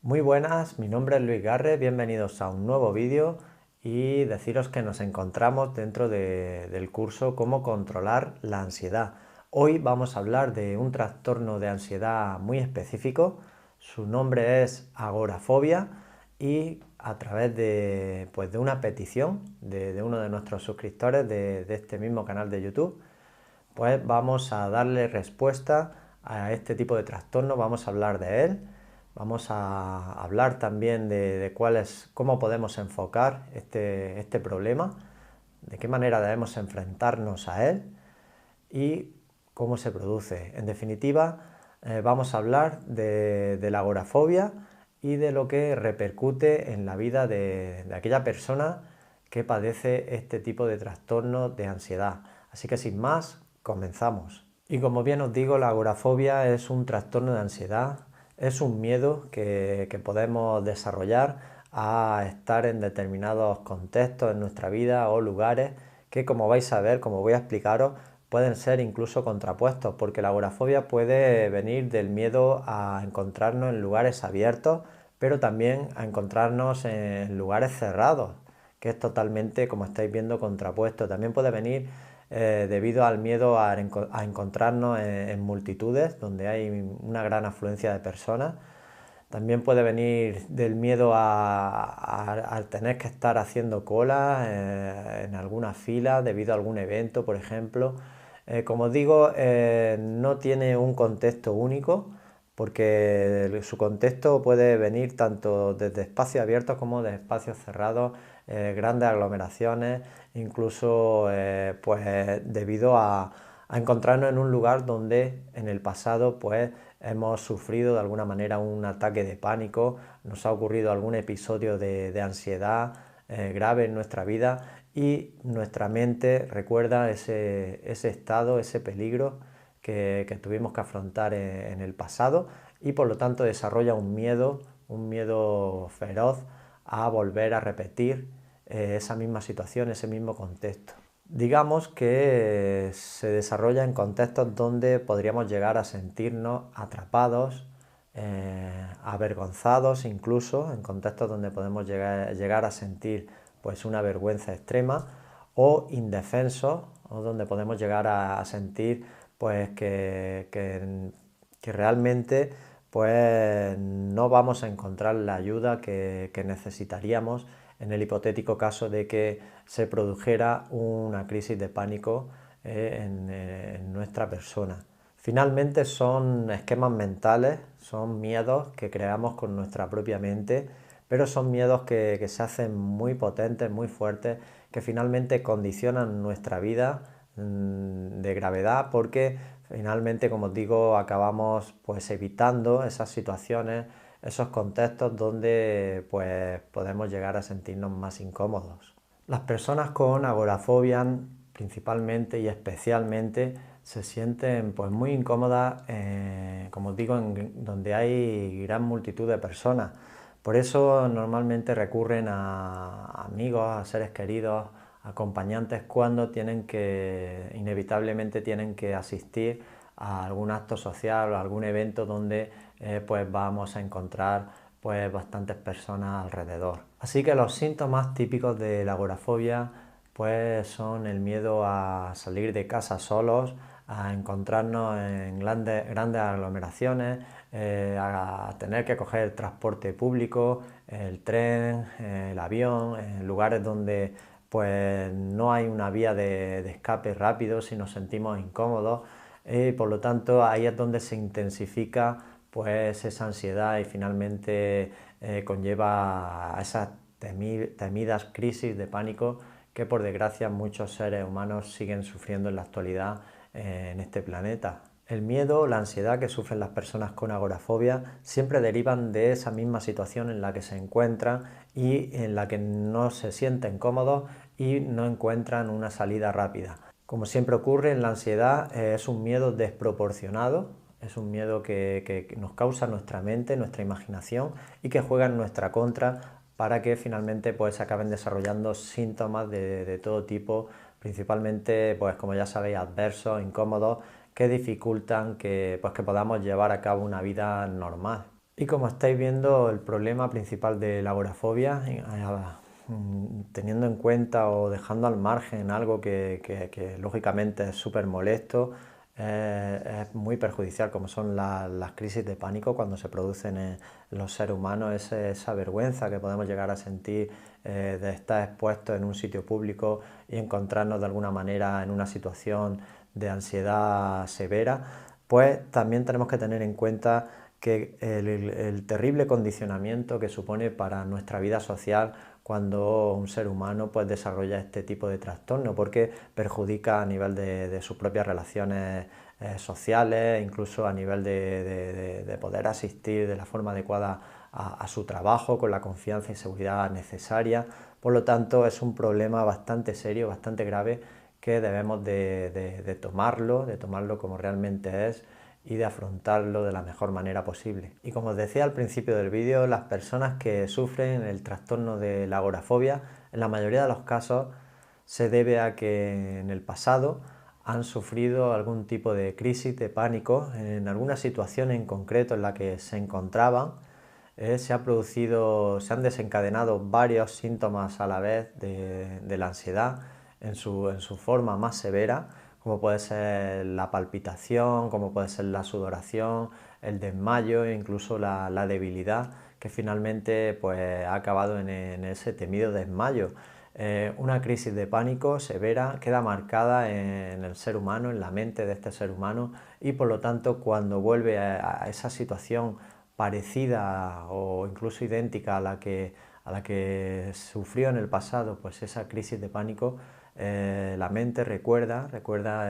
Muy buenas, mi nombre es Luis Garre, bienvenidos a un nuevo vídeo y deciros que nos encontramos dentro del curso Cómo controlar la ansiedad. Hoy vamos a hablar de un trastorno de ansiedad muy específico, su nombre es agorafobia y a través de una petición de uno de nuestros suscriptores de este mismo canal de YouTube, pues vamos a darle respuesta a este tipo de trastorno, vamos a hablar de él, vamos a hablar también de cómo podemos enfocar este problema, de qué manera debemos enfrentarnos a él y cómo se produce. En definitiva, vamos a hablar de la agorafobia y de lo que repercute en la vida de aquella persona que padece este tipo de trastorno de ansiedad. Así que sin más, comenzamos. Y como bien os digo, la agorafobia es un trastorno de ansiedad, es un miedo que podemos desarrollar a estar en determinados contextos en nuestra vida o lugares que, como vais a ver, como voy a explicaros, pueden ser incluso contrapuestos, porque la agorafobia puede venir del miedo a encontrarnos en lugares abiertos, pero también a encontrarnos en lugares cerrados, que es totalmente, como estáis viendo, contrapuesto. También puede venir debido al miedo a encontrarnos en multitudes, donde hay una gran afluencia de personas. También puede venir del miedo a tener que estar haciendo cola en alguna fila debido a algún evento, por ejemplo. Como os digo, no tiene un contexto único, porque su contexto puede venir tanto desde espacios abiertos como de espacios cerrados, grandes aglomeraciones, incluso pues debido a encontrarnos en un lugar donde en el pasado pues hemos sufrido de alguna manera un ataque de pánico, nos ha ocurrido algún episodio de ansiedad grave en nuestra vida y nuestra mente recuerda ese estado, ese peligro que tuvimos que afrontar en el pasado y por lo tanto desarrolla un miedo feroz a volver a repetir esa misma situación, ese mismo contexto. Digamos que se desarrolla en contextos donde podríamos llegar a sentirnos atrapados, avergonzados incluso, en contextos donde podemos llegar a sentir pues una vergüenza extrema o indefensos, o donde podemos llegar a sentir pues que realmente pues no vamos a encontrar la ayuda que necesitaríamos en el hipotético caso de que se produjera una crisis de pánico en nuestra persona. Finalmente son esquemas mentales, son miedos que creamos con nuestra propia mente, pero son miedos que se hacen muy potentes, muy fuertes, que finalmente condicionan nuestra vida de gravedad porque finalmente, como os digo, acabamos pues evitando esas situaciones, esos contextos donde pues podemos llegar a sentirnos más incómodos. Las personas con agorafobia principalmente y especialmente se sienten pues muy incómodas, como os digo, donde hay gran multitud de personas. Por eso normalmente recurren a amigos, a seres queridos, acompañantes cuando inevitablemente tienen que asistir a algún acto social o algún evento donde pues vamos a encontrar pues bastantes personas alrededor. Así que los síntomas típicos de la agorafobia pues son el miedo a salir de casa solos, a encontrarnos en grandes aglomeraciones, a tener que coger el transporte público, el tren, el avión, en lugares donde pues no hay una vía de escape rápido si nos sentimos incómodos. Por lo tanto, ahí es donde se intensifica pues esa ansiedad y finalmente conlleva a esas temidas crisis de pánico que por desgracia muchos seres humanos siguen sufriendo en la actualidad en este planeta. El miedo, la ansiedad que sufren las personas con agorafobia siempre derivan de esa misma situación en la que se encuentran y en la que no se sienten cómodos y no encuentran una salida rápida. Como siempre ocurre en la ansiedad, es un miedo desproporcionado, es un miedo que nos causa nuestra mente, nuestra imaginación y que juega en nuestra contra para que finalmente pues se acaben desarrollando síntomas de todo tipo, principalmente pues como ya sabéis adversos, incómodos, que dificultan que podamos llevar a cabo una vida normal. Y como estáis viendo, el problema principal de la agorafobia, teniendo en cuenta o dejando al margen algo que lógicamente es súper molesto, es muy perjudicial, como son las crisis de pánico cuando se producen en los seres humanos, esa vergüenza que podemos llegar a sentir de estar expuestos en un sitio público y encontrarnos de alguna manera en una situación de ansiedad severa. Pues también tenemos que tener en cuenta que el terrible condicionamiento que supone para nuestra vida social cuando un ser humano pues, desarrolla este tipo de trastorno, porque perjudica a nivel de sus propias relaciones sociales, incluso a nivel de poder asistir de la forma adecuada a su trabajo, con la confianza y seguridad necesaria. Por lo tanto, es un problema bastante serio, bastante grave, que debemos de tomarlo como realmente es y de afrontarlo de la mejor manera posible. Y como os decía al principio del vídeo, las personas que sufren el trastorno de la agorafobia, en la mayoría de los casos se debe a que en el pasado han sufrido algún tipo de crisis de pánico en alguna situación en concreto en la que se encontraban. Se han desencadenado varios síntomas a la vez de la ansiedad en su forma más severa, como puede ser la palpitación, como puede ser la sudoración, el desmayo e incluso la debilidad, que finalmente pues, ha acabado en ese temido desmayo. Una crisis de pánico severa queda marcada en el ser humano, en la mente de este ser humano, y por lo tanto cuando vuelve a esa situación parecida o incluso idéntica a la que sufrió en el pasado, pues esa crisis de pánico, la mente recuerda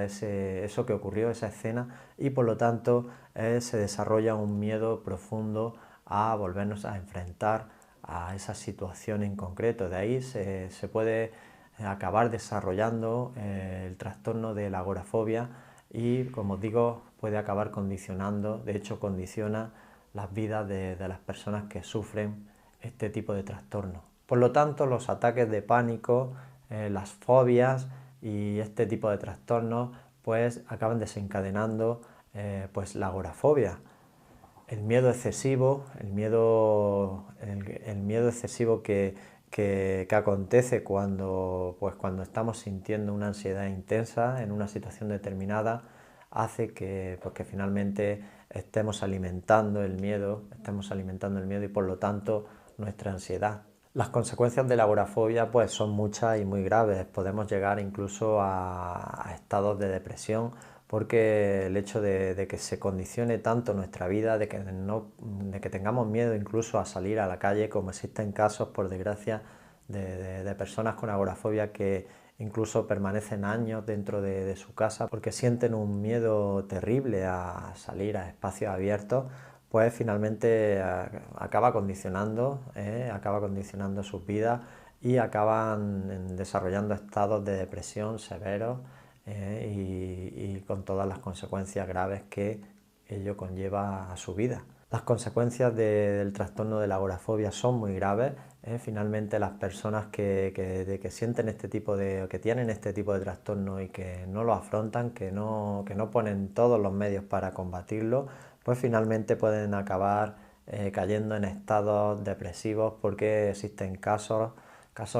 eso que ocurrió, esa escena, y por lo tanto se desarrolla un miedo profundo a volvernos a enfrentar a esa situación en concreto. De ahí se puede acabar desarrollando el trastorno de la agorafobia y, como os digo, puede acabar condicionando, de hecho condiciona las vidas de las personas que sufren este tipo de trastorno. Por lo tanto, los ataques de pánico, las fobias y este tipo de trastornos pues acaban desencadenando pues la agorafobia. El miedo excesivo, el miedo excesivo que acontece cuando estamos sintiendo una ansiedad intensa en una situación determinada, hace que finalmente estemos alimentando el miedo y por lo tanto nuestra ansiedad. Las consecuencias de la agorafobia pues, son muchas y muy graves. Podemos llegar incluso a estados de depresión porque el hecho de que se condicione tanto nuestra vida, de que tengamos miedo incluso a salir a la calle, como existen casos, por desgracia, de personas con agorafobia que incluso permanecen años dentro de su casa porque sienten un miedo terrible a salir a espacios abiertos, pues finalmente acaba condicionando sus vidas y acaban desarrollando estados de depresión severos y con todas las consecuencias graves que ello conlleva a su vida. Las consecuencias del trastorno de la agorafobia son muy graves. Finalmente las personas que sienten que tienen este tipo de trastorno y que no lo afrontan, que no ponen todos los medios para combatirlo, pues finalmente pueden acabar cayendo en estados depresivos porque existen casos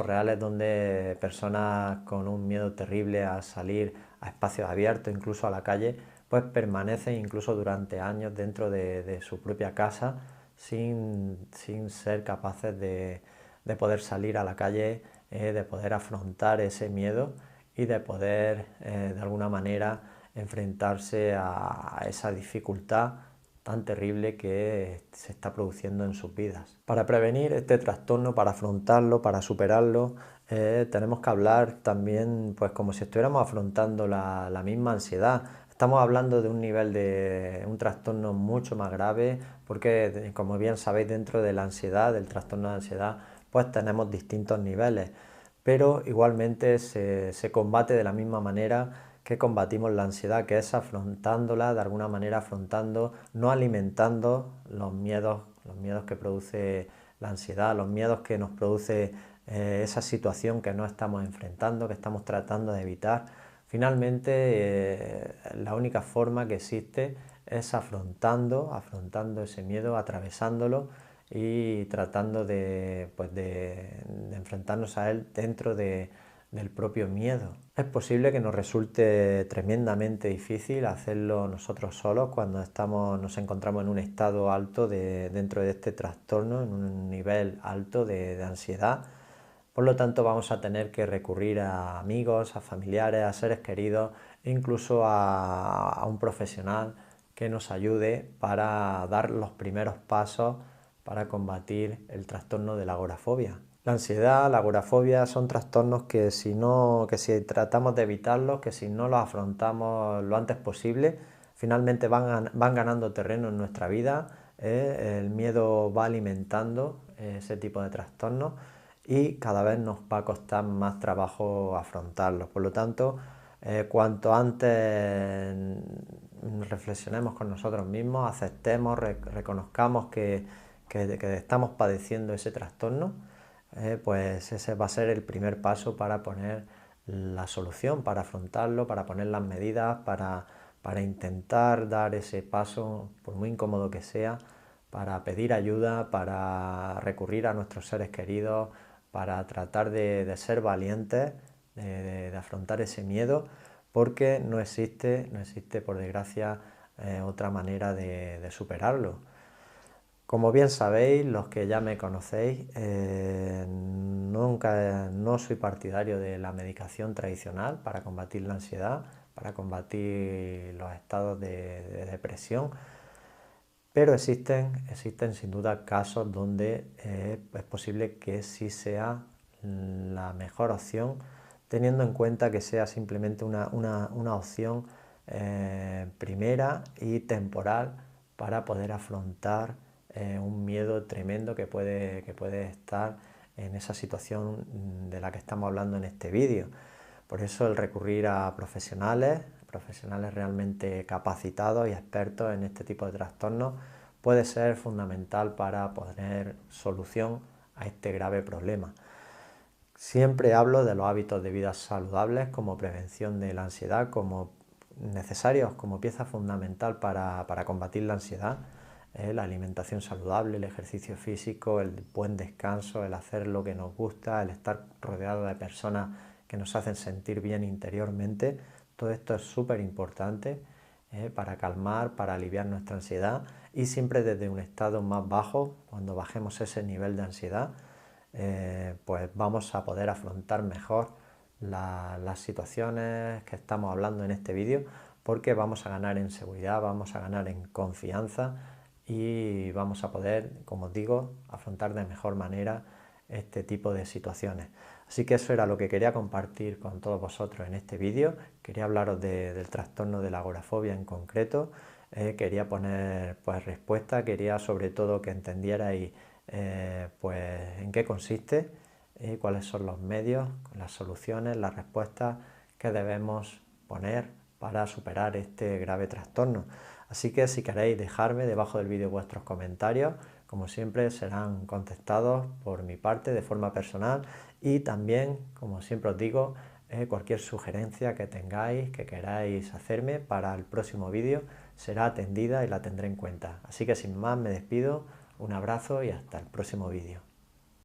reales donde personas con un miedo terrible a salir a espacios abiertos, incluso a la calle, pues permanecen incluso durante años dentro de su propia casa sin ser capaces de poder salir a la calle, de poder afrontar ese miedo y de poder de alguna manera enfrentarse a esa dificultad tan terrible que se está produciendo en sus vidas. Para prevenir este trastorno, para afrontarlo, para superarlo, tenemos que hablar también pues como si estuviéramos afrontando la misma ansiedad. Estamos hablando de un nivel de un trastorno mucho más grave porque, como bien sabéis, dentro de la ansiedad, del trastorno de ansiedad, pues tenemos distintos niveles, pero igualmente se combate de la misma manera que combatimos la ansiedad, que es afrontándola, de alguna manera afrontando, no alimentando los miedos que produce la ansiedad, los miedos que nos produce esa situación que no estamos enfrentando, que estamos tratando de evitar. Finalmente, la única forma que existe es afrontando ese miedo, atravesándolo y tratando de enfrentarnos a él dentro del propio miedo. Es posible que nos resulte tremendamente difícil hacerlo nosotros solos cuando nos encontramos en un estado alto dentro de este trastorno, en un nivel alto de ansiedad. Por lo tanto, vamos a tener que recurrir a amigos, a familiares, a seres queridos, e incluso a un profesional que nos ayude para dar los primeros pasos para combatir el trastorno de la agorafobia. La ansiedad, la agorafobia son trastornos que si tratamos de evitarlos, que si no los afrontamos lo antes posible, finalmente van ganando terreno en nuestra vida. El miedo va alimentando ese tipo de trastornos y cada vez nos va a costar más trabajo afrontarlos. Por lo tanto, cuanto antes reflexionemos con nosotros mismos, aceptemos, reconozcamos que estamos padeciendo ese trastorno, pues ese va a ser el primer paso para poner la solución, para afrontarlo, para poner las medidas, para intentar dar ese paso, por muy incómodo que sea, para pedir ayuda, para recurrir a nuestros seres queridos, para tratar de ser valientes, de afrontar ese miedo, porque no existe por desgracia otra manera de superarlo. Como bien sabéis, los que ya me conocéis, no soy partidario de la medicación tradicional para combatir la ansiedad, para combatir los estados de depresión, pero existen sin duda casos donde es posible que sí sea la mejor opción, teniendo en cuenta que sea simplemente una opción primera y temporal para poder afrontar un miedo tremendo que puede estar en esa situación de la que estamos hablando en este vídeo. Por eso el recurrir a profesionales realmente capacitados y expertos en este tipo de trastornos puede ser fundamental para poner solución a este grave problema. Siempre hablo de los hábitos de vida saludables como prevención de la ansiedad, como necesarios, como pieza fundamental para combatir la ansiedad. La alimentación saludable, el ejercicio físico, el buen descanso, el hacer lo que nos gusta, el estar rodeado de personas que nos hacen sentir bien interiormente. Todo esto es súper importante para calmar, para aliviar nuestra ansiedad y siempre desde un estado más bajo, cuando bajemos ese nivel de ansiedad, pues vamos a poder afrontar mejor las situaciones que estamos hablando en este vídeo, porque vamos a ganar en seguridad, vamos a ganar en confianza y vamos a poder, como os digo, afrontar de mejor manera este tipo de situaciones. Así que eso era lo que quería compartir con todos vosotros en este vídeo. Quería hablaros del trastorno de la agorafobia en concreto. Quería poner pues respuesta, quería sobre todo que entendierais pues en qué consiste, cuáles son los medios, las soluciones, las respuestas que debemos poner para superar este grave trastorno. Así que si queréis dejarme debajo del vídeo vuestros comentarios, como siempre serán contestados por mi parte de forma personal, y también, como siempre os digo, cualquier sugerencia que tengáis, que queráis hacerme para el próximo vídeo, será atendida y la tendré en cuenta. Así que sin más me despido, un abrazo y hasta el próximo vídeo.